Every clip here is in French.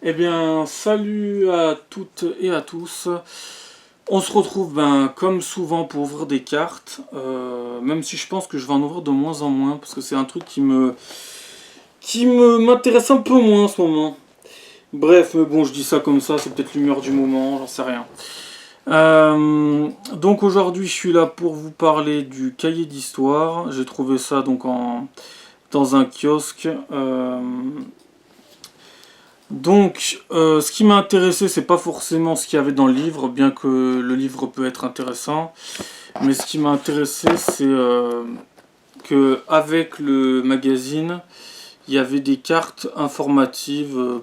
Eh bien, salut à toutes et à tous. On se retrouve comme souvent pour ouvrir des cartes, même si je pense que je vais en ouvrir de moins en moins, parce que c'est un truc qui me m'intéresse un peu moins en ce moment. Bref, mais bon, je dis ça comme ça, c'est peut-être l'humeur du moment, j'en sais rien. Donc aujourd'hui, je suis là pour vous parler du cahier d'histoire. J'ai trouvé ça dans un kiosque. Ce qui m'a intéressé, c'est pas forcément ce qu'il y avait dans le livre, bien que le livre peut être intéressant. Mais ce qui m'a intéressé, c'est que avec le magazine, il y avait des cartes informatives,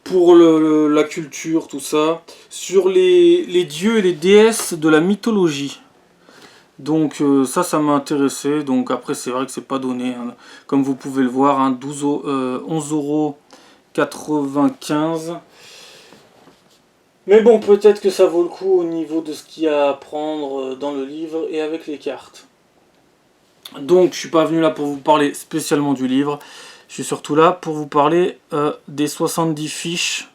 pour la culture, tout ça, sur les dieux et les déesses de la mythologie. Ça m'a intéressé. Donc après, c'est vrai que c'est pas donné, hein. Comme vous pouvez le voir, hein, 11 € 95. Mais bon, peut-être que ça vaut le coup au niveau de ce qu'il y a à apprendre dans le livre et avec les cartes. Donc, je suis pas venu là pour vous parler spécialement du livre. Je suis surtout là pour vous parler des 70 fiches.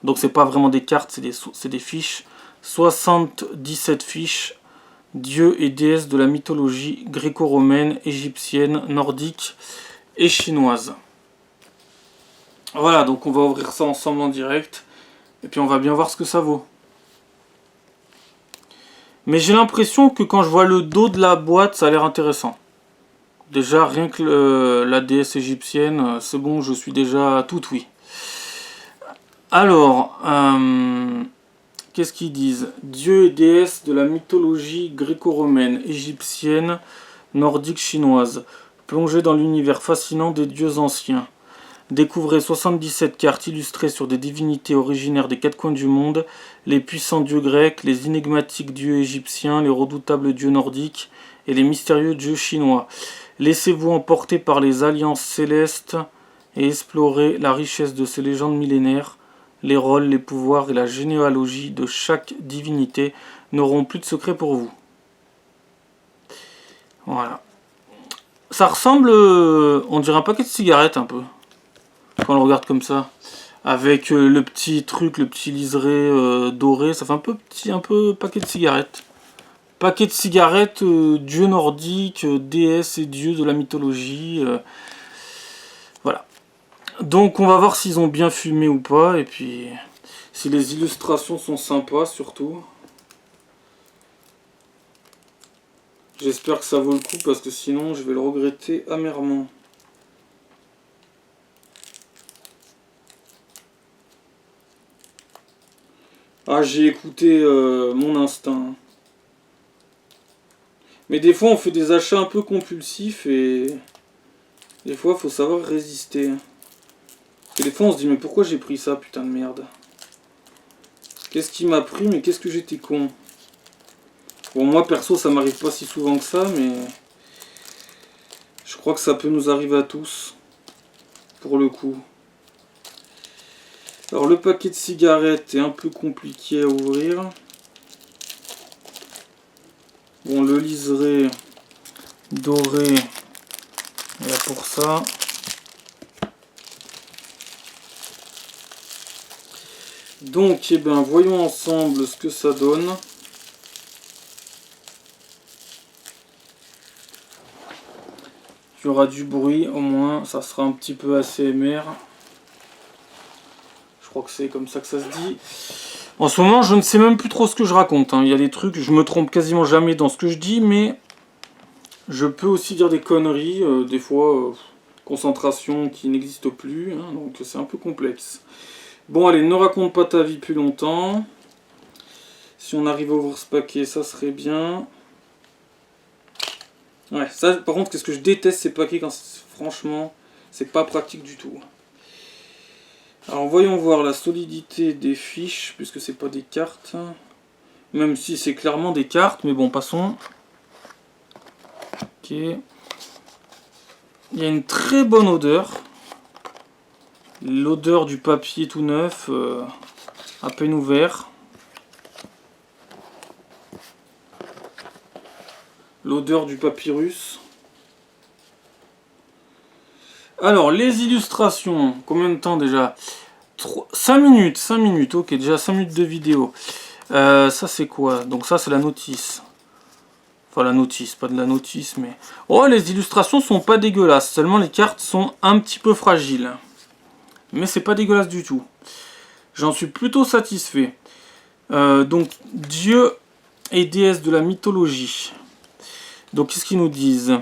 Donc, c'est pas vraiment des cartes, c'est des fiches. 77 fiches dieux et déesses de la mythologie gréco-romaine, égyptienne, nordique et chinoise. Voilà, donc on va ouvrir ça ensemble en direct. Et puis on va bien voir ce que ça vaut. Mais j'ai l'impression que quand je vois le dos de la boîte, ça a l'air intéressant. Déjà, rien que la déesse égyptienne, c'est bon, je suis déjà tout oui. Alors, qu'est-ce qu'ils disent? Dieux et déesses de la mythologie gréco-romaine, égyptienne, nordique, chinoise. Plongez dans l'univers fascinant des dieux anciens. Découvrez 77 cartes illustrées sur des divinités originaires des quatre coins du monde, les puissants dieux grecs, les énigmatiques dieux égyptiens, les redoutables dieux nordiques et les mystérieux dieux chinois. Laissez-vous emporter par les alliances célestes et explorez la richesse de ces légendes millénaires. Les rôles, les pouvoirs et la généalogie de chaque divinité n'auront plus de secret pour vous. Voilà. Ça ressemble, on dirait un paquet de cigarettes un peu. Quand on le regarde comme ça, avec le petit truc, le petit liseré doré, ça fait un peu paquet de cigarettes. Paquet de cigarettes, dieu nordique, déesse et dieu de la mythologie. Voilà. Donc on va voir s'ils ont bien fumé ou pas, et puis si les illustrations sont sympas surtout. J'espère que ça vaut le coup parce que sinon je vais le regretter amèrement. Ah, j'ai écouté mon instinct. Mais des fois, on fait des achats un peu compulsifs et des fois, il faut savoir résister. Et des fois, on se dit, mais pourquoi j'ai pris ça, putain de merde? Qu'est-ce qui m'a pris, mais qu'est-ce que j'étais con? Bon, moi, perso, ça m'arrive pas si souvent que ça, mais je crois que ça peut nous arriver à tous, pour le coup. Alors, le paquet de cigarettes est un peu compliqué à ouvrir. Bon, le liseré doré, il y a pour ça. Donc, voyons ensemble ce que ça donne. Il y aura du bruit, au moins, ça sera un petit peu ASMR. Je crois que c'est comme ça que ça se dit. En ce moment, je ne sais même plus trop ce que je raconte, hein. Il y a des trucs, je me trompe quasiment jamais dans ce que je dis, mais je peux aussi dire des conneries, des fois, concentration qui n'existe plus, hein, donc c'est un peu complexe. Bon, allez, ne raconte pas ta vie plus longtemps. Si on arrive à ouvrir ce paquet, ça serait bien. Ouais, ça, par contre, qu'est-ce que je déteste ces paquets quand, franchement, c'est pas pratique du tout. Alors, voyons voir la solidité des fiches, puisque c'est pas des cartes. Même si c'est clairement des cartes, mais bon, passons. Ok. Il y a une très bonne odeur. L'odeur du papier tout neuf, à peine ouvert. L'odeur du papyrus. Alors, les illustrations, combien de temps déjà? 5 minutes, 5 minutes, ok, déjà 5 minutes de vidéo. Ça c'est quoi? Donc ça c'est la notice. Enfin la notice, pas de la notice, mais... Oh, les illustrations sont pas dégueulasses, seulement les cartes sont un petit peu fragiles. Mais c'est pas dégueulasse du tout. J'en suis plutôt satisfait. Donc, dieu et déesse de la mythologie. Donc, qu'est-ce qu'ils nous disent?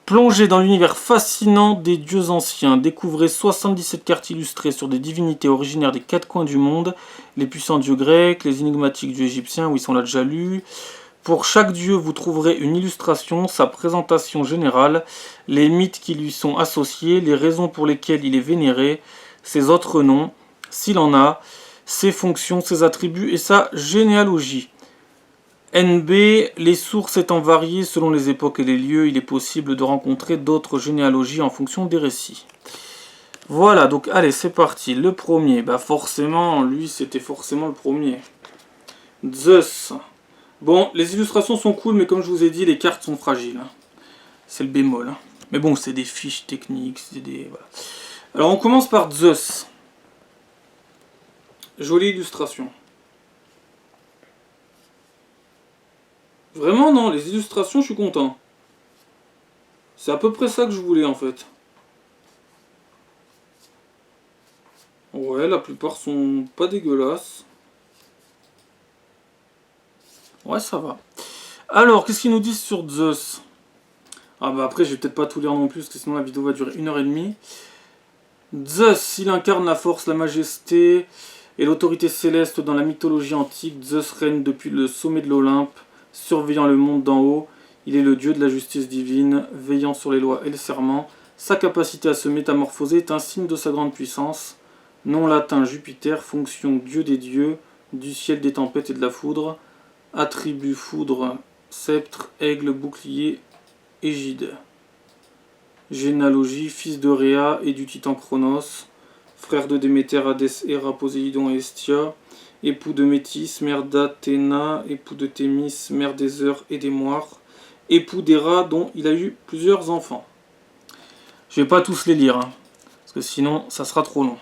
Plongez dans l'univers fascinant des dieux anciens. Découvrez 77 cartes illustrées sur des divinités originaires des 4 coins du monde. Les puissants dieux grecs, les énigmatiques dieux égyptiens, oui, on l'a déjà lu. Pour chaque dieu, vous trouverez une illustration, sa présentation générale, les mythes qui lui sont associés, les raisons pour lesquelles il est vénéré, ses autres noms, s'il en a, ses fonctions, ses attributs et sa généalogie. NB, les sources étant variées selon les époques et les lieux, il est possible de rencontrer d'autres généalogies en fonction des récits. Voilà, donc allez, c'est parti. Le premier, bah forcément, lui, c'était forcément le premier. Zeus. Bon, les illustrations sont cool, mais comme je vous ai dit, les cartes sont fragiles. C'est le bémol. Mais bon, c'est des fiches techniques, c'est des... Voilà. Alors, on commence par Zeus. Jolie illustration. Vraiment, non, les illustrations, je suis content. C'est à peu près ça que je voulais, en fait. Ouais, la plupart sont pas dégueulasses. Ouais, ça va. Alors, qu'est-ce qu'ils nous disent sur Zeus? Ah bah après, je vais peut-être pas tout lire non plus, parce que sinon la vidéo va durer 1h30. Zeus, il incarne la force, la majesté et l'autorité céleste dans la mythologie antique. Zeus règne depuis le sommet de l'Olympe, surveillant le monde d'en haut. Il est le dieu de la justice divine, veillant sur les lois et les serments. Sa capacité à se métamorphoser est un signe de sa grande puissance. Nom latin Jupiter, fonction dieu des dieux, du ciel des tempêtes et de la foudre. Attribut foudre, sceptre, aigle, bouclier, égide. Généalogie, fils de Rhea et du titan Chronos, frère de Déméter, Hadès, Héra, Poséidon et Hestia, époux de Métis, mère d'Athéna, époux de Thémis, mère des Heures et des Moires, époux d'Héra dont il a eu plusieurs enfants. Je vais pas tous les lire, hein, parce que sinon ça sera trop long.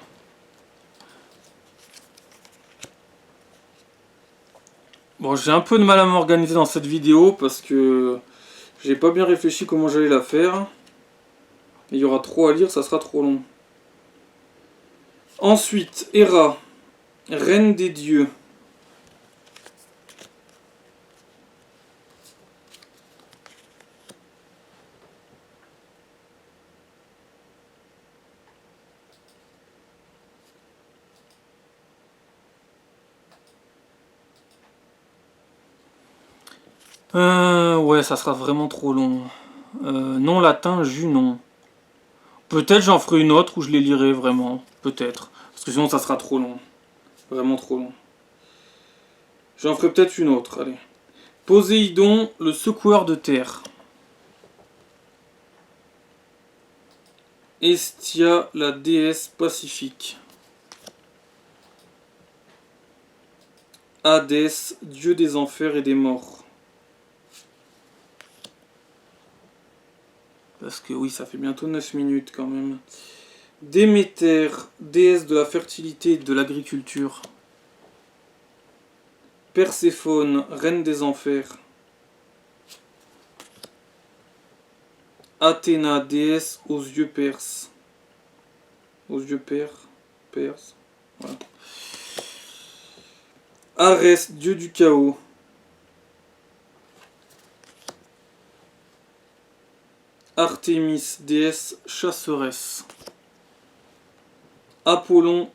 Bon, j'ai un peu de mal à m'organiser dans cette vidéo parce que j'ai pas bien réfléchi comment j'allais la faire. Il y aura trop à lire, ça sera trop long. Ensuite, Héra, reine des dieux. Ouais, ça sera vraiment trop long. Nom latin, Junon. Peut-être j'en ferai une autre où je les lirai vraiment. Peut-être. Parce que sinon ça sera trop long. Vraiment trop long. J'en ferai peut-être une autre, allez. Poséidon, le secoueur de terre. Hestia, la déesse pacifique. Hadès, dieu des enfers et des morts. Parce que oui, ça fait bientôt 9 minutes quand même. Déméter, déesse de la fertilité et de l'agriculture. Perséphone, reine des enfers. Athéna, déesse aux yeux perses. Aux yeux perses. Voilà. Arès, dieu du chaos. Artémis, déesse chasseresse. Apollon,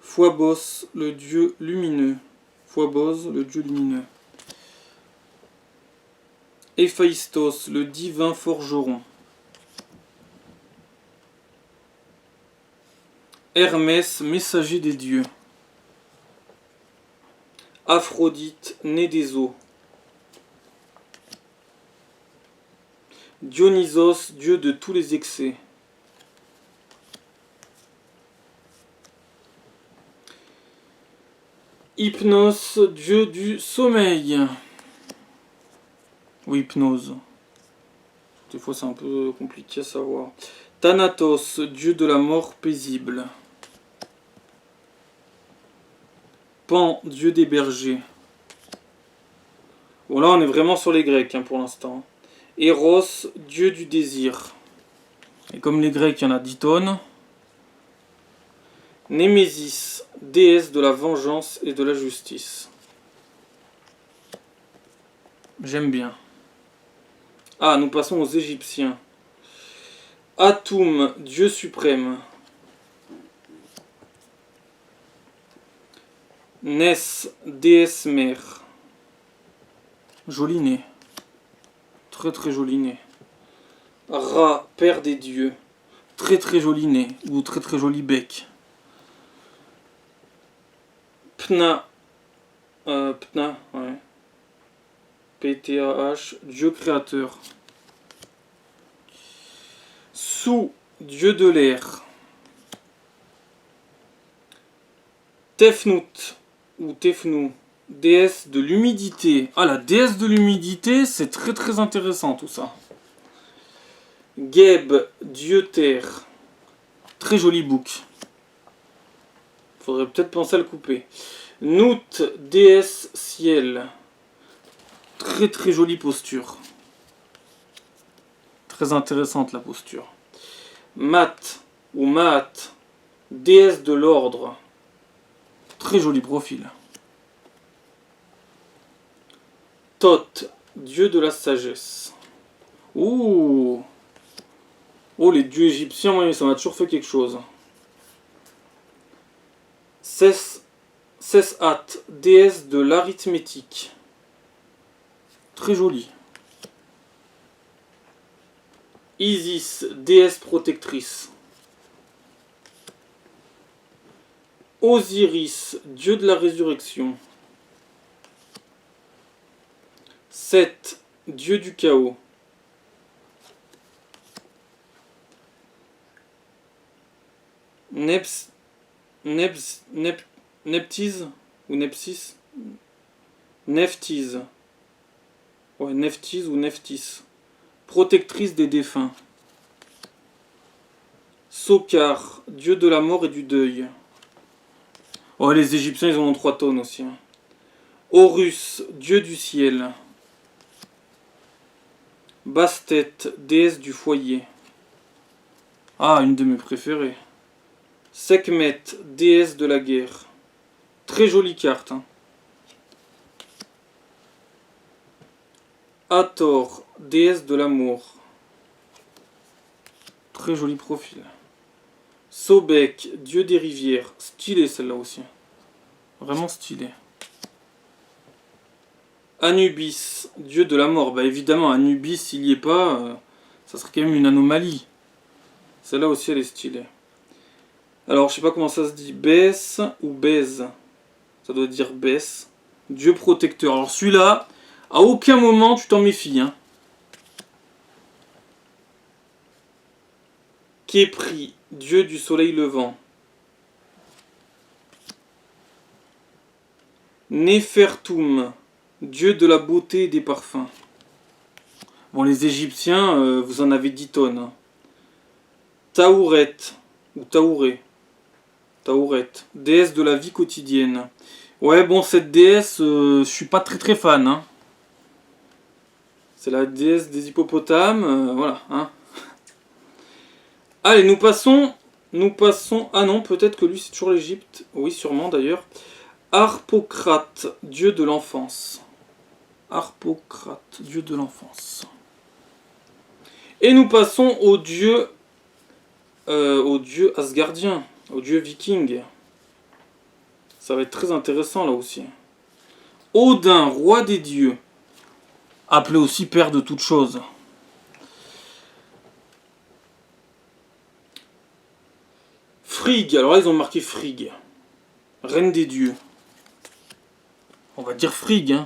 Phobos, le dieu lumineux. Phobos, le dieu lumineux. Héphaïstos, le divin forgeron. Hermès, messager des dieux. Aphrodite, née des eaux. Dionysos, dieu de tous les excès. Hypnos, dieu du sommeil. Ou hypnose. Des fois c'est un peu compliqué à savoir. Thanatos, dieu de la mort paisible. Pan, dieu des bergers. Bon là on est vraiment sur les Grecs pour l'instant. Eros, dieu du désir. Et comme les Grecs, il y en a 10 tonnes. Némésis, déesse de la vengeance et de la justice. J'aime bien. Ah, nous passons aux Égyptiens. Atum, dieu suprême. Ness, déesse mère. Joli nez. Très très joli nez. Ra, père des dieux. Très très joli nez. Ou très très joli bec. Pna. Pna, ouais. P-T-A-H, dieu créateur. Sou, dieu de l'air. Tefnut, ou Tefnou, déesse de l'humidité. Ah, la déesse de l'humidité, c'est très très intéressant tout ça. Geb, dieu terre. Très joli bouc. Faudrait peut-être penser à le couper. Nout, déesse ciel. Très très jolie posture. Très intéressante la posture. Mat, ou Maat, déesse de l'ordre. Très joli profil. Thoth, dieu de la sagesse. Ouh. Oh, les dieux égyptiens, ça m'a toujours fait quelque chose. Sesat, déesse de l'arithmétique. Très joli. Isis, déesse protectrice. Osiris, dieu de la résurrection. Seth, dieu du chaos. Neptiz ou Nepsis. Nephthys. Ouais, Nephthys ou Nephthys. Protectrice des défunts. Sokar, dieu de la mort et du deuil. Oh, les Égyptiens, ils en ont 3 tonnes aussi. Horus, dieu du ciel. Bastet, déesse du foyer. Ah, une de mes préférées. Sekhmet, déesse de la guerre. Très jolie carte. Hathor, déesse de l'amour. Très joli profil. Sobek, dieu des rivières. Stylé celle-là aussi. Vraiment stylé. Anubis, dieu de la mort. Bah évidemment, Anubis, s'il n'y est pas, ça serait quand même une anomalie. Celle-là aussi, elle est stylée. Alors, je sais pas comment ça se dit. Bès ou Bèze. Ça doit dire Bès. Dieu protecteur. Alors celui-là, à aucun moment tu t'en méfies. Képri, dieu du soleil levant. Néfertum, dieu de la beauté et des parfums. Bon, les Égyptiens, vous en avez 10 tonnes. Taouret, ou Taouré. Taouret, déesse de la vie quotidienne. Ouais, bon, cette déesse, je suis pas très très fan. C'est la déesse des hippopotames, voilà. Allez, nous passons. Ah non, peut-être que lui c'est toujours l'Égypte. Oui, sûrement d'ailleurs. Harpocrate, dieu de l'enfance. Harpocrate, dieu de l'enfance. Et nous passons au dieu asgardien, au dieu viking. Ça va être très intéressant là aussi. Odin, roi des dieux. Appelé aussi père de toutes choses. Frigg, alors là ils ont marqué Frigg. Reine des dieux. On va dire Frigg.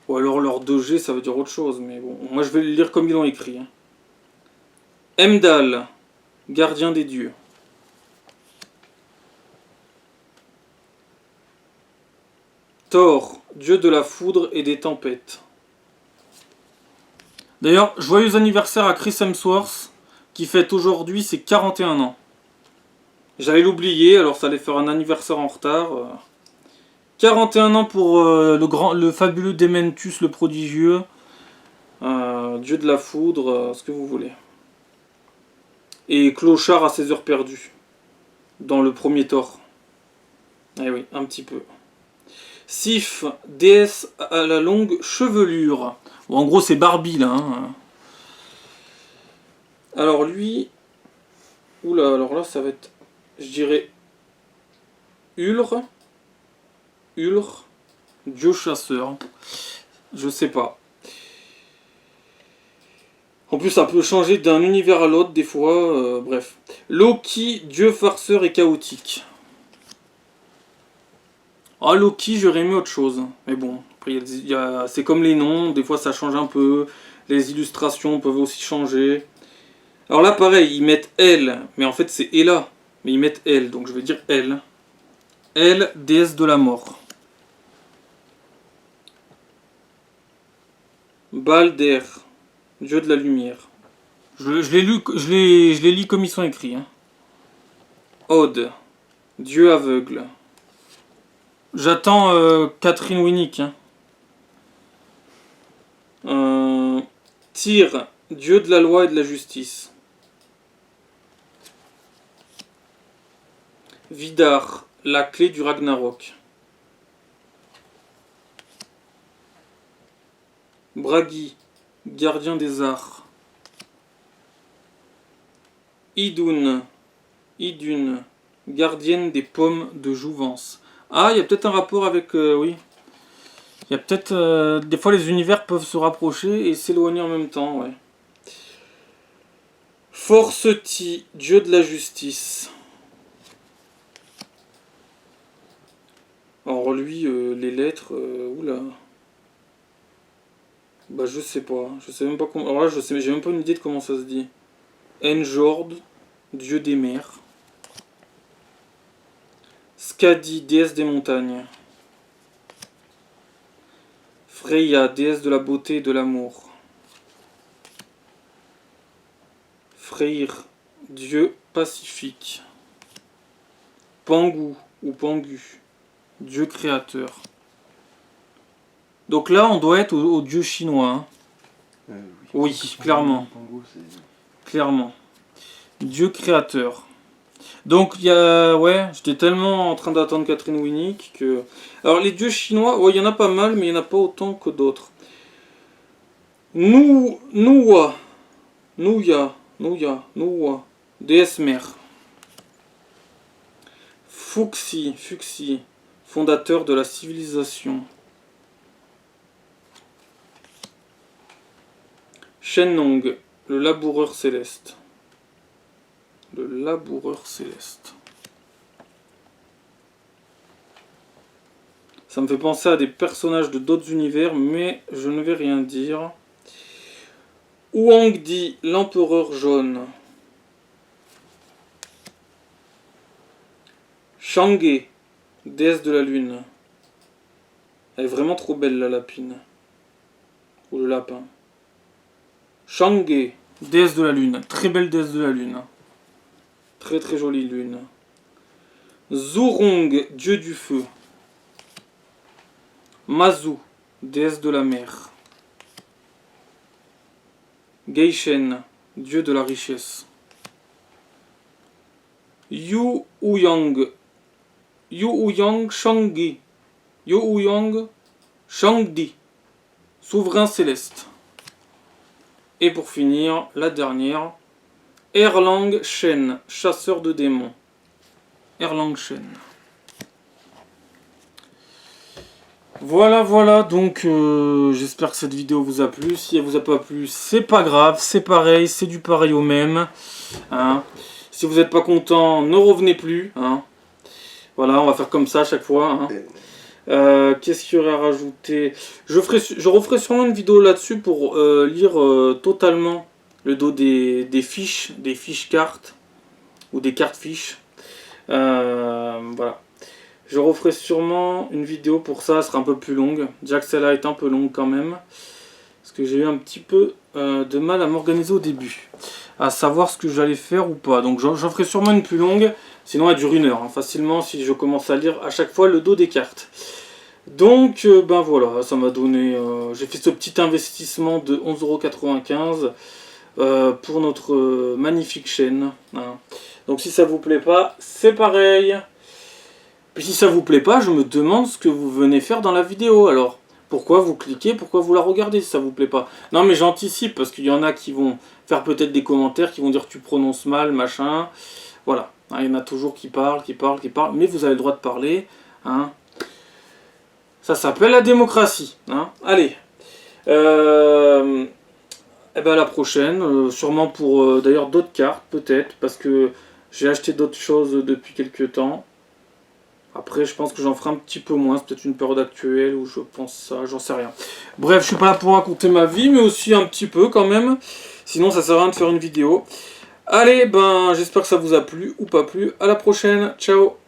Ou alors leur 2G ça veut dire autre chose. Mais bon, moi je vais le lire comme ils l'ont écrit. Heimdall, gardien des dieux. Thor, dieu de la foudre et des tempêtes. D'ailleurs, joyeux anniversaire à Chris Hemsworth, qui fête aujourd'hui ses 41 ans. J'allais l'oublier, alors ça allait faire un anniversaire en retard. 41 ans pour le fabuleux Dementus, le prodigieux. Dieu de la foudre, ce que vous voulez. Et clochard à ses heures perdues. Dans le premier Thor. Eh oui, un petit peu. Sif, déesse à la longue chevelure. Bon, en gros, c'est Barbie, là. Hein. Alors, lui... Oula, alors là, ça va être... Je dirais... Ulr. Dieu chasseur. Je sais pas. En plus, ça peut changer d'un univers à l'autre, des fois. Bref. Loki, dieu farceur et chaotique. Ah, Loki, j'aurais aimé autre chose. Mais bon, après, c'est comme les noms, des fois ça change un peu. Les illustrations peuvent aussi changer. Alors là, pareil, ils mettent elle, mais en fait c'est Ella. Mais ils mettent elle, donc je vais dire elle. Elle, déesse de la mort. Balder, dieu de la lumière. Je les lis comme ils sont écrits. Hein. Ode, dieu aveugle. J'attends Catherine Winnick. Hein. Tyr, dieu de la loi et de la justice. Vidar, la clé du Ragnarok. Bragi, gardien des arts. Idun, gardienne des pommes de jouvence. Ah, il y a peut-être un rapport avec... oui. Il y a peut-être... des fois, les univers peuvent se rapprocher et s'éloigner en même temps, ouais. Forceti, dieu de la justice. Alors lui, les lettres... oula. Bah, je sais pas. Je sais même pas comment... Alors là, j'ai même pas une idée de comment ça se dit. Njord, dieu des mers. Skadi, déesse des montagnes. Freya, déesse de la beauté et de l'amour. Freyr, dieu pacifique. Pangu ou Pangu, dieu créateur. Donc là, on doit être au dieu chinois. Hein. Oui, clairement. Clairement. Dieu créateur. Donc, il y a... Ouais, j'étais tellement en train d'attendre Catherine Winnick que... Alors, les dieux chinois, ouais, il y en a pas mal, mais il n'y en a pas autant que d'autres. Nuwa. Déesse mère. Fuxi, fondateur de la civilisation. Shenlong, le laboureur céleste. Le laboureur céleste. Ça me fait penser à des personnages de d'autres univers, mais je ne vais rien dire. Huangdi, l'empereur jaune. Chang'e, déesse de la lune. Elle est vraiment trop belle, la lapine. Ou le lapin. Chang'e, déesse de la lune. Très belle déesse de la lune. Très très jolie lune. Zhurong, dieu du feu. Mazu, déesse de la mer. Geishen, dieu de la richesse. Yu Ouyang Shangdi. Yu Ouyang Shangdi, souverain céleste. Et pour finir, la dernière. Erlang Shen, chasseur de démons. Erlang Shen. Voilà, donc j'espère que cette vidéo vous a plu. Si elle vous a pas plu, c'est pas grave, c'est pareil, c'est du pareil au même. Hein. Si vous n'êtes pas content, ne revenez plus. Hein. Voilà, on va faire comme ça à chaque fois. Hein. Qu'est-ce qu'il y aurait à rajouter? Je referai sûrement une vidéo là-dessus pour lire totalement le dos des fiches cartes, ou des cartes fiches. Voilà. Je referai sûrement une vidéo pour ça, elle sera un peu plus longue. Déjà que celle-là est un peu longue quand même. Parce que j'ai eu un petit peu de mal à m'organiser au début. À savoir ce que j'allais faire ou pas. Donc j'en ferai sûrement une plus longue. Sinon elle dure 1 heure. Hein, facilement si je commence à lire à chaque fois le dos des cartes. Donc, ben voilà, ça m'a donné... j'ai fait ce petit investissement de 11,95 € pour notre magnifique chaîne. Hein. Donc si ça vous plaît pas, c'est pareil. Puis si ça vous plaît pas, je me demande ce que vous venez faire dans la vidéo. Alors, pourquoi vous cliquez, pourquoi vous la regardez si ça vous plaît pas? Non mais j'anticipe, parce qu'il y en a qui vont faire peut-être des commentaires, qui vont dire que tu prononces mal, machin. Voilà, hein, il y en a toujours qui parlent, mais vous avez le droit de parler. Hein. Ça s'appelle la démocratie. Hein. Allez. Et ben à la prochaine, sûrement pour d'ailleurs d'autres cartes, peut-être, parce que j'ai acheté d'autres choses depuis quelques temps. Après, je pense que j'en ferai un petit peu moins, c'est peut-être une période actuelle où je pense ça, j'en sais rien. Bref, je suis pas là pour raconter ma vie, mais aussi un petit peu quand même. Sinon, ça sert à rien de faire une vidéo. Allez, ben, j'espère que ça vous a plu ou pas plu. À la prochaine, ciao!